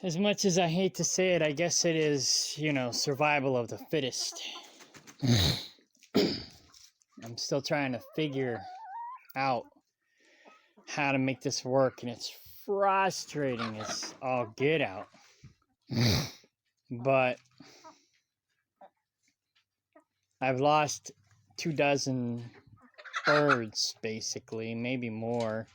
As much as I hate to say it, I guess it is, you know, survival of the fittest. I'm still trying to figure out how to make this work, and it's frustrating as all get out. But I've lost 24 birds, basically, maybe more.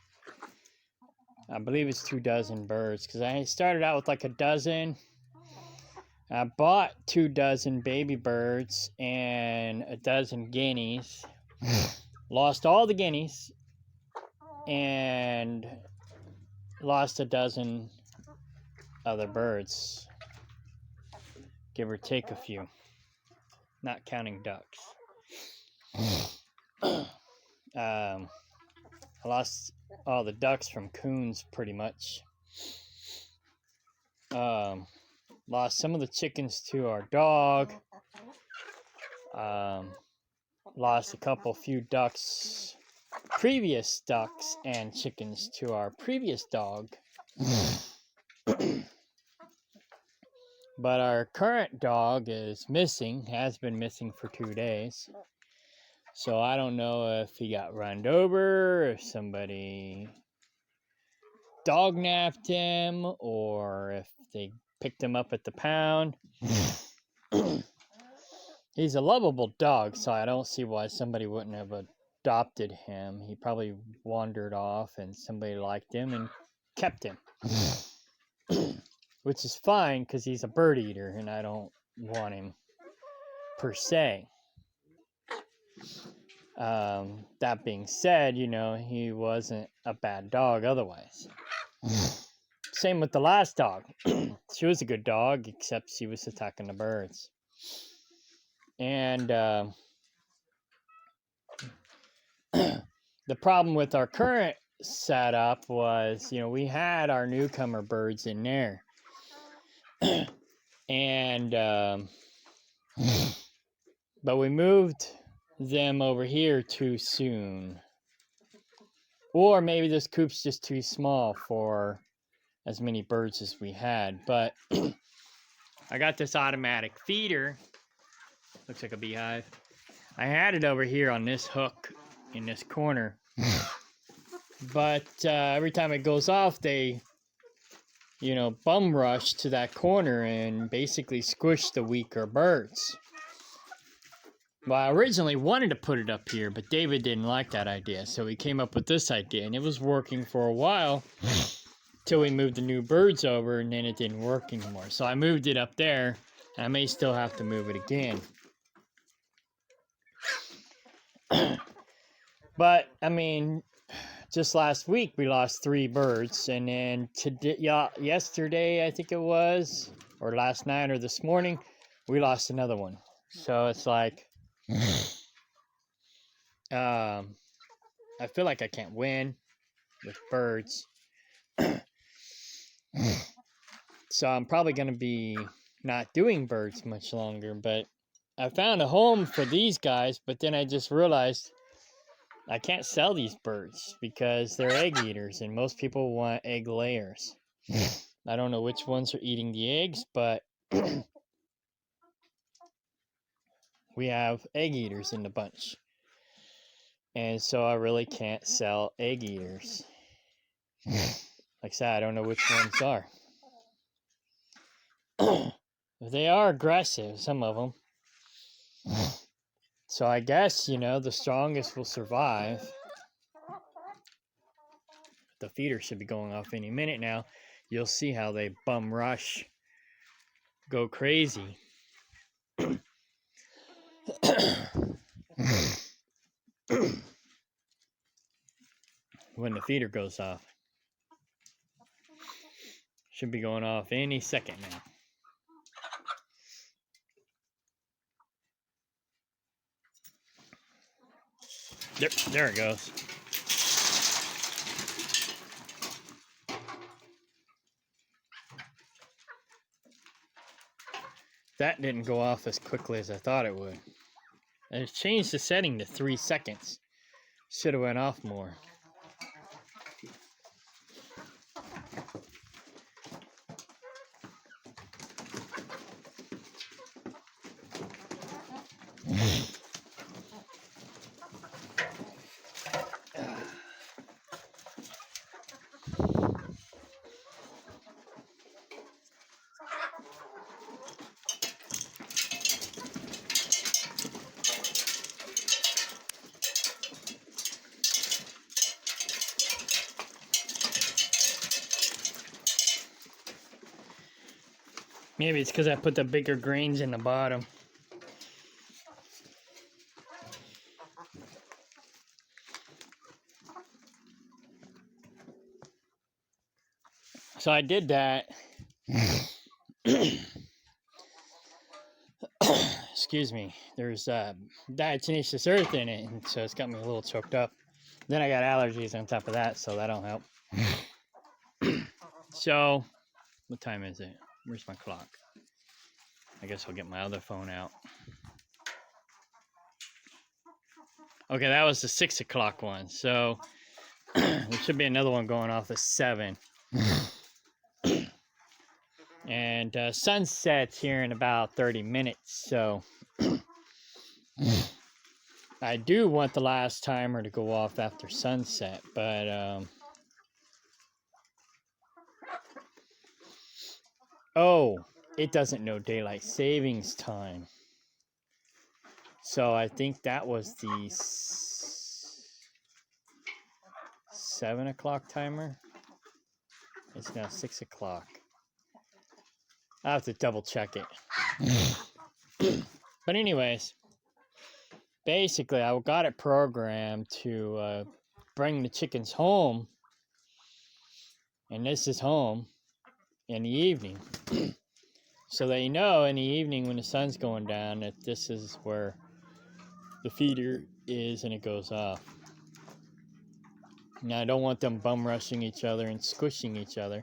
I believe it's 24 birds, because I started out with like a dozen. I bought 24 baby birds and a dozen guineas. Lost all the guineas and lost a dozen other birds, give or take a few, not counting ducks. I lost all the ducks from coons pretty much. Lost some of the chickens to our dog. Lost a few ducks, previous ducks and chickens to our previous dog. But our current dog is missing, has been missing for 2 days. So I don't know if he got run over, if somebody dog napped him, or if they picked him up at the pound. He's a lovable dog, so I don't see why somebody wouldn't have adopted him. He probably wandered off and somebody liked him and kept him. Which is fine, because he's a bird eater and I don't want him per se. That being said, you know, he wasn't a bad dog otherwise. Same with the last dog. She was a good dog, except she was attacking the birds. And the problem with our current setup was, you know, we had our newcomer birds in there. And but we moved them over here too soon. Or maybe this coop's just too small for as many birds as we had. But I got this automatic feeder. Looks like a beehive. I had it over here on this hook in this corner. But every time it goes off, they, you know, bum rush to that corner and basically squish the weaker birds. Well, I originally wanted to put it up here, but David didn't like that idea. So he came up with this idea, and it was working for a while till we moved the new birds over, and then it didn't work anymore. So I moved it up there, and I may still have to move it again. But, I mean, just last week we lost 3 birds, and then today, yesterday I think it was, or last night or this morning, we lost another one. So it's like, I feel like I can't win with birds. So I'm probably going to be not doing birds much longer, but I found a home for these guys, but then I just realized I can't sell these birds because they're egg eaters, and most people want egg layers. I don't know which ones are eating the eggs, but we have egg eaters in the bunch. And so I really can't sell egg eaters. Like I said, I don't know which ones are. They are aggressive, some of them. So I guess, you know, the strongest will survive. The feeder should be going off any minute now. You'll see how they bum rush, go crazy. When the feeder goes off. Should be going off any second now. There it goes. That didn't go off as quickly as I thought it would. I changed the setting to 3 seconds. Should have went off more. Maybe it's because I put the bigger grains in the bottom. So I did that. Excuse me. There's diatomaceous earth in it, and so it's got me a little choked up. Then I got allergies on top of that, so that don't help. So, what time is it? Where's my clock? I guess I'll get my other phone out. Okay, that was the 6 o'clock one. So, there should be another one going off at 7. And sunsets here in about 30 minutes. So, I do want the last timer to go off after sunset, but oh, it doesn't know daylight savings time. So I think that was the 7 o'clock timer. It's now 6 o'clock. I'll have to double check it. But anyways, basically I got it programmed to bring the chickens home. And this is home in the evening. So that you know in the evening when the sun's going down that this is where the feeder is and it goes off. Now I don't want them bum rushing each other and squishing each other,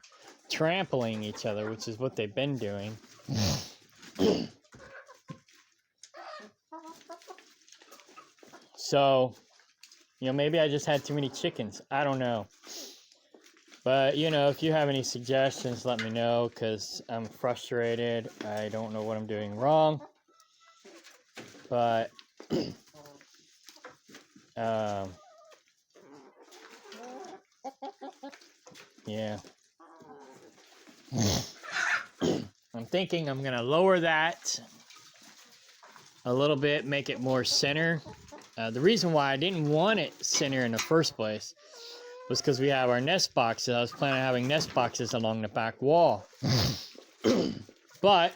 trampling each other, which is what they've been doing. So, you know, maybe I just had too many chickens. I don't know. But, you know, if you have any suggestions, let me know, because I'm frustrated. I don't know what I'm doing wrong. But, yeah. I'm thinking I'm going to lower that a little bit, make it more center. The reason why I didn't want it center in the first place was because we have our nest boxes. I was planning on having nest boxes along the back wall. But,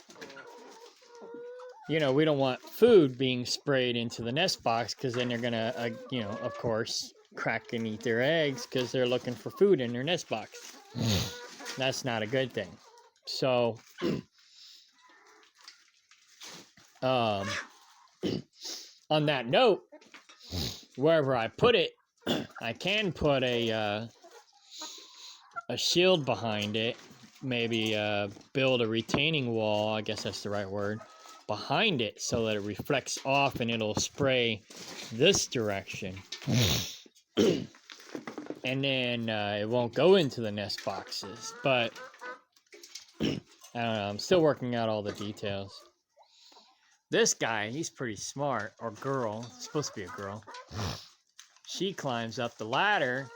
you know, we don't want food being sprayed into the nest box because then they're going to, you know, of course, crack and eat their eggs because they're looking for food in their nest box. That's not a good thing. So, on that note, wherever I put it, I can put a shield behind it, maybe build a retaining wall, I guess that's the right word, behind it so that it reflects off and it'll spray this direction. And then it won't go into the nest boxes, but I don't know, I'm still working out all the details. This guy, he's pretty smart, or girl, it's supposed to be a girl. She climbs up the ladder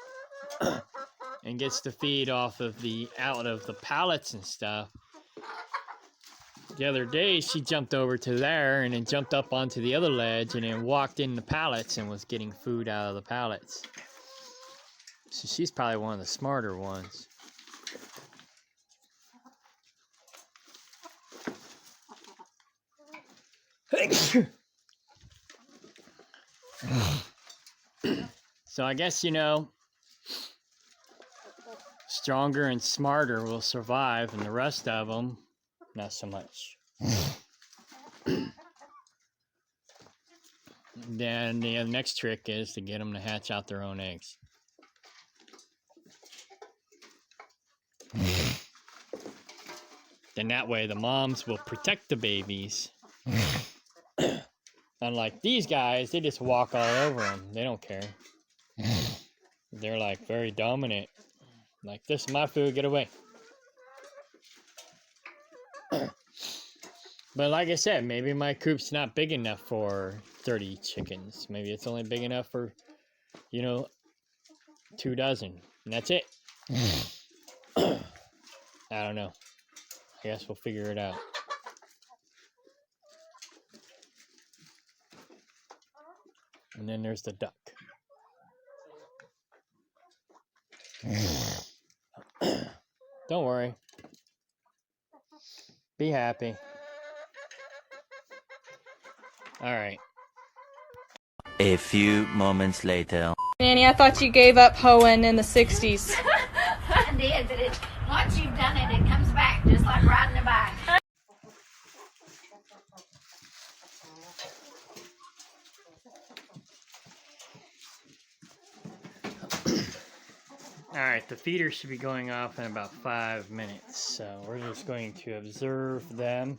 and gets the feed out of the pallets and stuff. The other day, she jumped over to there and then jumped up onto the other ledge and then walked in the pallets and was getting food out of the pallets. So she's probably one of the smarter ones. So I guess, you know, stronger and smarter will survive, and the rest of them, not so much. Then the next trick is to get them to hatch out their own eggs. Then that way the moms will protect the babies Unlike these guys, they just walk all over them. They don't care. They're like very dominant. Like, this is my food, get away. But like I said, maybe my coop's not big enough for 30 chickens. Maybe it's only big enough for, 2 dozen. And that's it. I don't know. I guess we'll figure it out. And then there's the duck. Don't worry. Be happy. All right. A few moments later. Nanny, I thought you gave up hoeing in the 60s. I did, but once you've done it, it comes back, just like riding a bike. Alright, the feeder should be going off in about 5 minutes, so we're just going to observe them.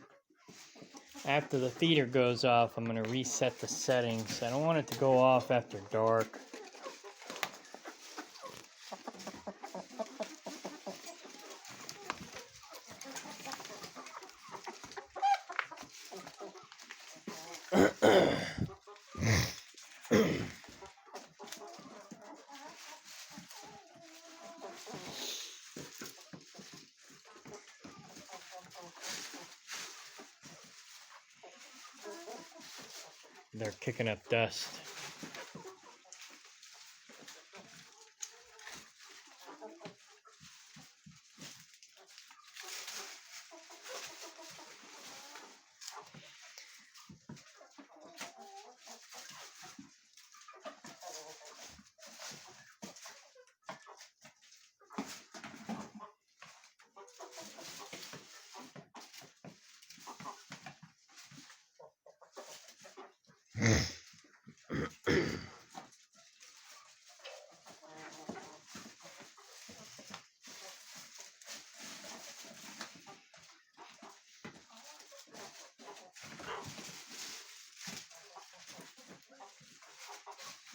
After the feeder goes off, I'm going to reset the settings. I don't want it to go off after dark. They're kicking up dust.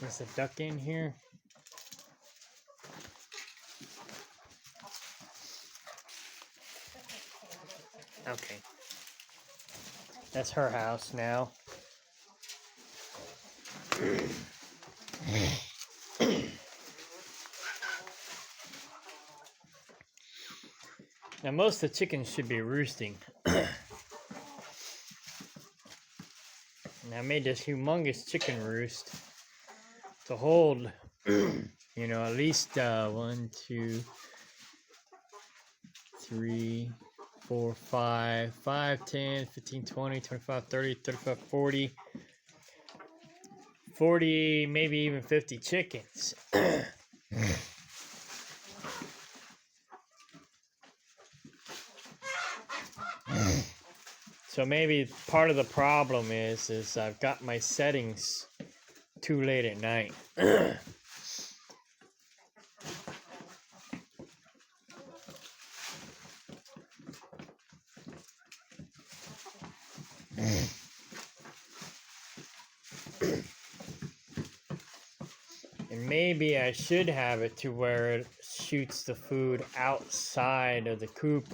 Is the duck in here? Okay. That's her house now. Now most of the chickens should be roosting. And I made this humongous chicken roost to hold, at least 1, 2, 3, 4, 5, 5, 10, 15, 20, 25, 30, 35, 40, 40, maybe even 50 chickens. So maybe part of the problem is I've got my settings too late at night. And maybe I should have it to where it shoots the food outside of the coop,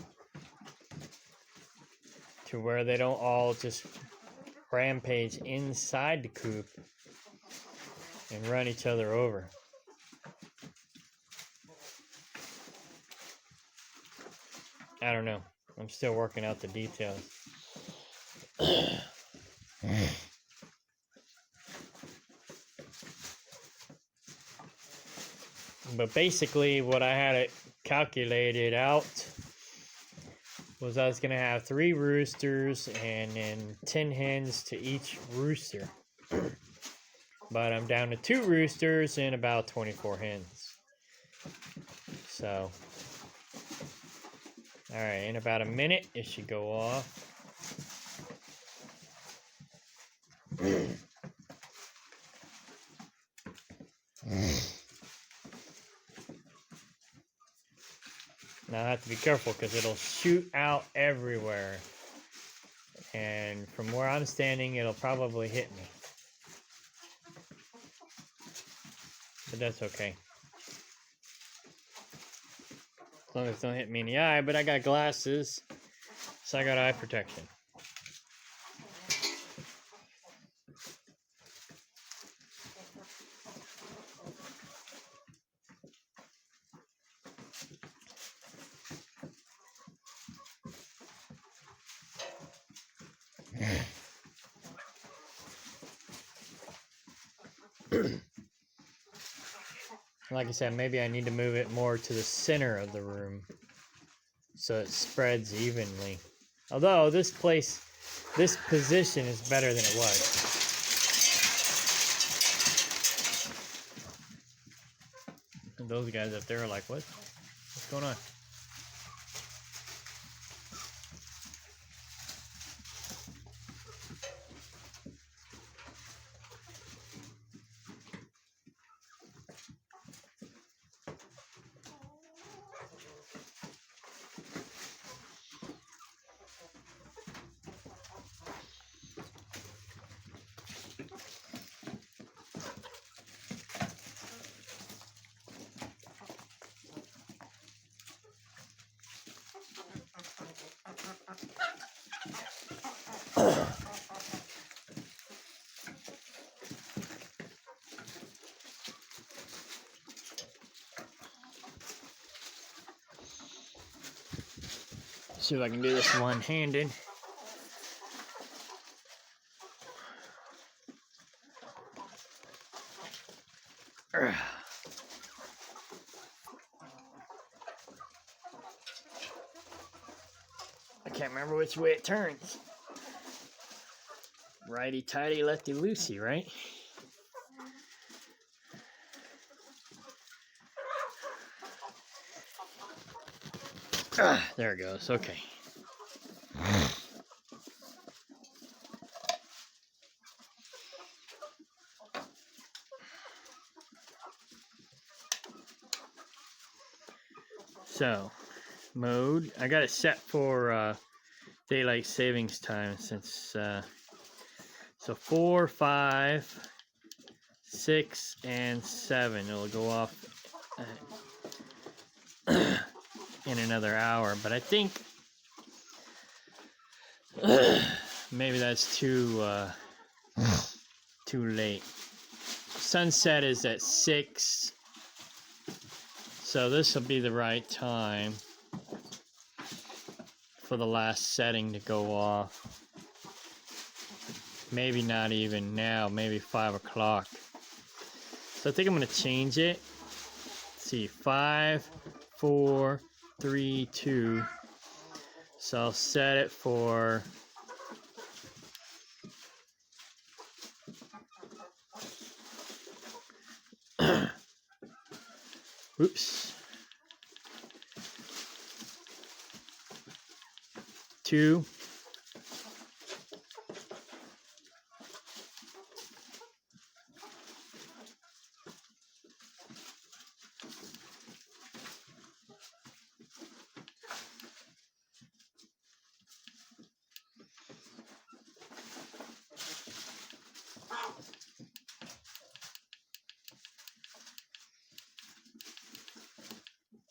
to where they don't all just rampage inside the coop and run each other over. I don't know. I'm still working out the details. But basically what I had it calculated out was I was going to have 3 roosters and then 10 hens to each rooster. But I'm down to 2 roosters and about 24 hens. So, alright, in about a minute it should go off. Now I have to be careful because it'll shoot out everywhere. And from where I'm standing, it'll probably hit me. but that's okay. As long as it don't hit me in the eye, but I got glasses, so I got eye protection. Like I said, maybe I need to move it more to the center of the room so it spreads evenly. Although this position is better than it was. And those guys up there are like, what? What's going on? See if I can do this one-handed. I can't remember which way it turns. Righty-tighty, lefty-loosey, right? There it goes. Okay. So, mode. I got it set for daylight savings time since so 4, 5, 6, and 7. It'll go off in another hour, but I think maybe that's too late. Sunset is at 6, so this will be the right time for the last setting to go off. Maybe not even now, maybe 5 o'clock. So I think I'm going to change it. Let's see, 5, 4, 3, 2. So I'll set it for oops. 2.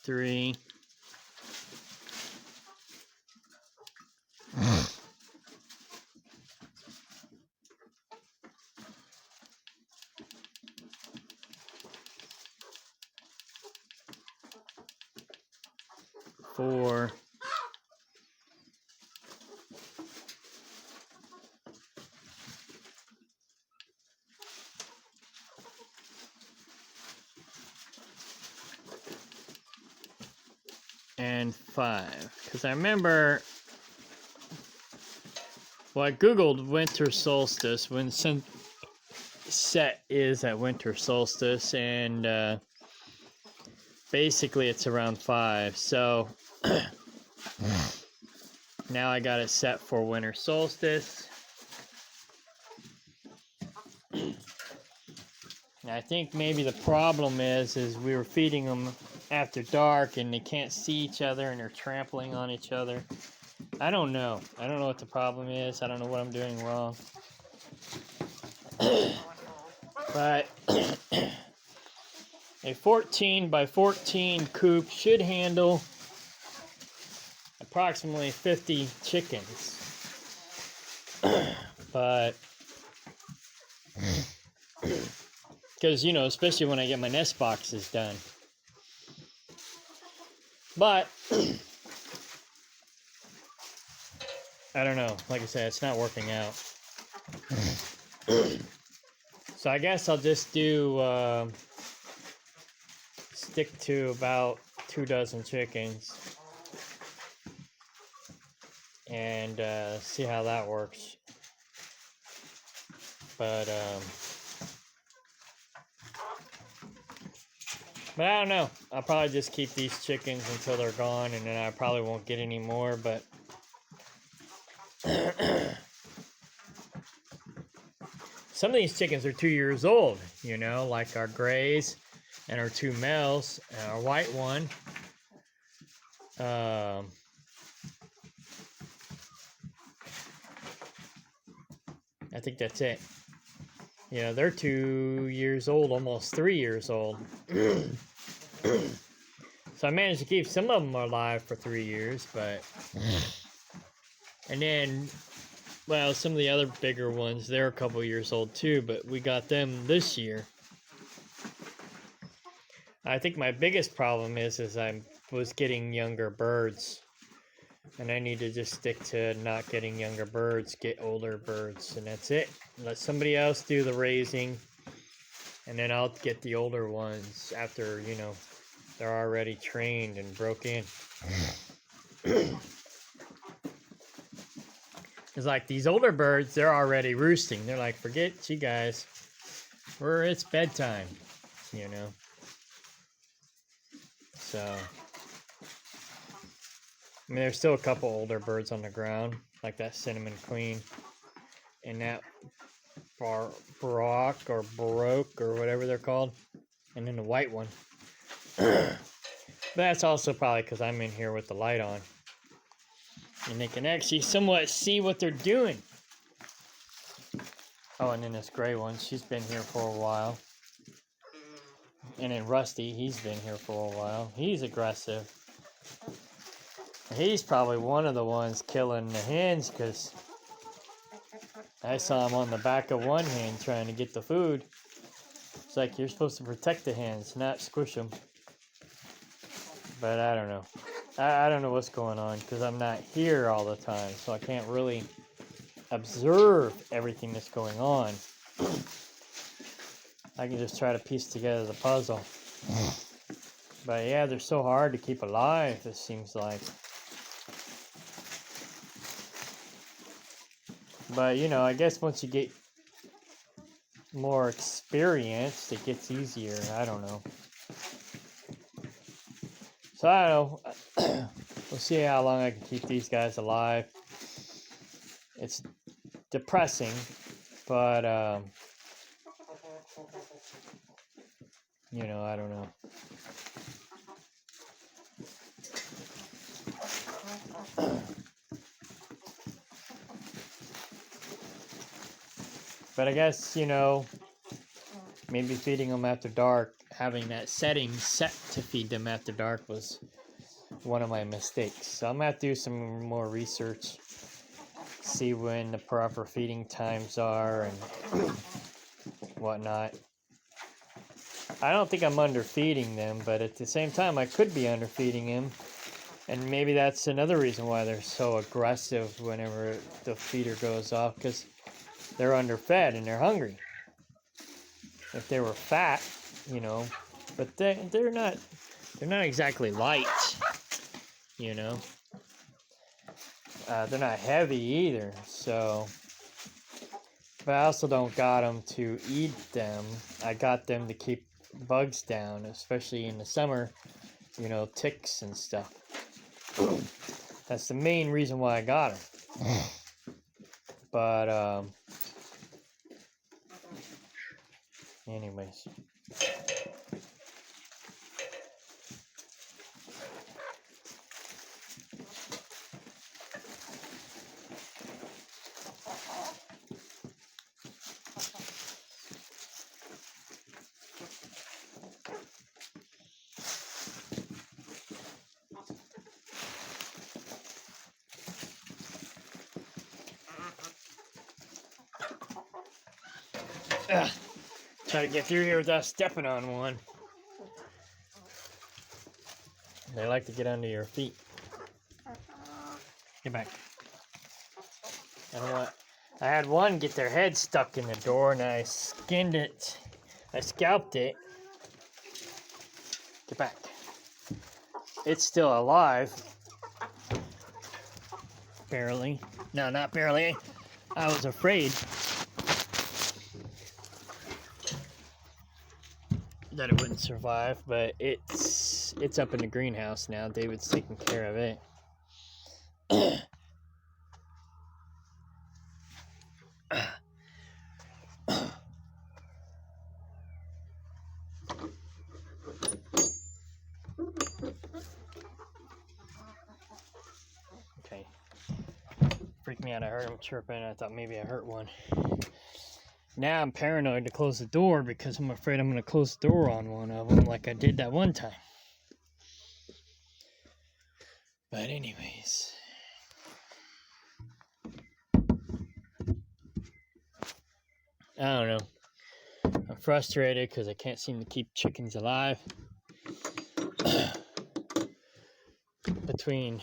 3. 4. 5. Because I remember, well, I googled winter solstice when sunset is at winter solstice, and basically it's around 5. So now I got it set for winter solstice. And I think maybe the problem is we were feeding them after dark and they can't see each other and they're trampling on each other. I don't know. I don't know what the problem is. I don't know what I'm doing wrong. But A 14 by 14 coop should handle approximately 50 chickens. But, because, you know, especially when I get my nest boxes done. But, I don't know. Like I said, it's not working out. So I guess I'll just do, stick to about 2 dozen chickens. And see how that works. But I don't know. I'll probably just keep these chickens until they're gone, and then I probably won't get any more. But some of these chickens are 2 years old, you know, like our grays and our 2 males and our white one. I think that's it. You know, they're 2 years old, almost 3 years old. So I managed to keep some of them alive for 3 years, but... And then, well, some of the other bigger ones, they're a couple years old too, but we got them this year. I think my biggest problem is I was getting younger birds. And I need to just stick to not getting younger birds, get older birds, and that's it. Let somebody else do the raising, and then I'll get the older ones after, you know, they're already trained and broke in. It's like these older birds, they're already roosting. They're like, forget you guys. It's bedtime, you know. So... I mean, there's still a couple older birds on the ground, like that cinnamon queen, and that Baroque or Baroque or whatever they're called, and then the white one. But that's also probably because I'm in here with the light on, and they can actually somewhat see what they're doing. Oh, and then this gray one, she's been here for a while. And then Rusty, he's been here for a while. He's aggressive. He's probably one of the ones killing the hens, because I saw him on the back of one hen trying to get the food. It's like, you're supposed to protect the hens, not squish them. But I don't know. I don't know what's going on, because I'm not here all the time, so I can't really observe everything that's going on. I can just try to piece together the puzzle. But yeah, they're so hard to keep alive, it seems like. But, you know, I guess once you get more experience, it gets easier. I don't know. So, I don't know. We'll see how long I can keep these guys alive. It's depressing, but, you know, I don't know. But I guess, you know, maybe feeding them after dark, having that setting set to feed them after dark was one of my mistakes. So I'm going to have to do some more research, see when the proper feeding times are and whatnot. I don't think I'm underfeeding them, but at the same time, I could be underfeeding them. And maybe that's another reason why they're so aggressive whenever the feeder goes off, because they're underfed and they're hungry. If they were fat, you know, but they're not exactly light, you know. They're not heavy either, so. But I also don't got them to eat them. I got them to keep bugs down, especially in the summer, you know, ticks and stuff. That's the main reason why I got them. But, anyways. Try to get through here without stepping on one. They like to get under your feet. Get back. I don't want. I had one get their head stuck in the door, and I skinned it. I scalped it. Get back. It's still alive. Barely. No, not barely. I was afraid that it wouldn't survive, but it's up in the greenhouse now. David's taking care of it. Okay. Freaked me out. I heard him chirping. I thought maybe I hurt one. Now I'm paranoid to close the door because I'm afraid I'm going to close the door on one of them like I did that one time. But anyways. I don't know. I'm frustrated because I can't seem to keep chickens alive. Between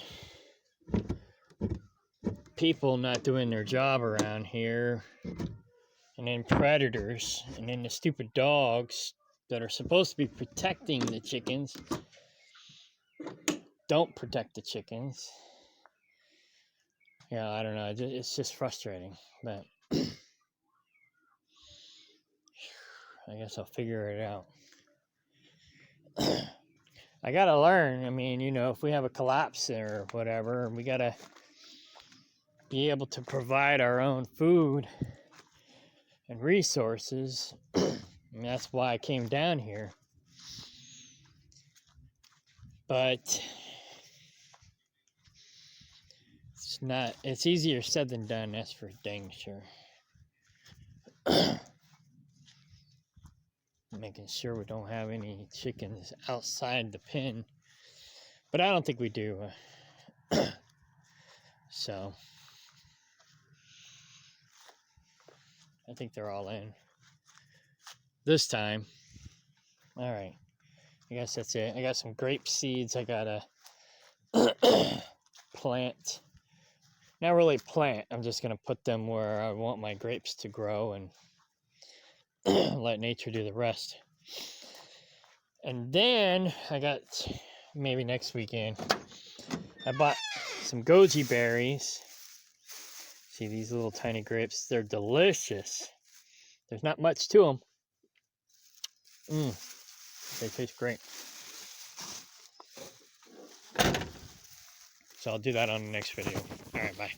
people not doing their job around here, and then predators, and then the stupid dogs that are supposed to be protecting the chickens don't protect the chickens. Yeah, I don't know. It's just frustrating, but I guess I'll figure it out. I gotta learn. I mean, you know, if we have a collapse or whatever, we gotta be able to provide our own food and resources. And that's why I came down here. But it's easier said than done, that's for dang sure. Making sure we don't have any chickens outside the pen. But I don't think we do. So I think they're all in this time. All right, I guess that's it. I got some grape seeds I gotta plant. Not really plant, I'm just gonna put them where I want my grapes to grow and let nature do the rest. And then I got, maybe next weekend, I bought some goji berries. See these little tiny grapes? They're delicious. There's not much to them. They taste great. So I'll do that on the next video. All right, bye.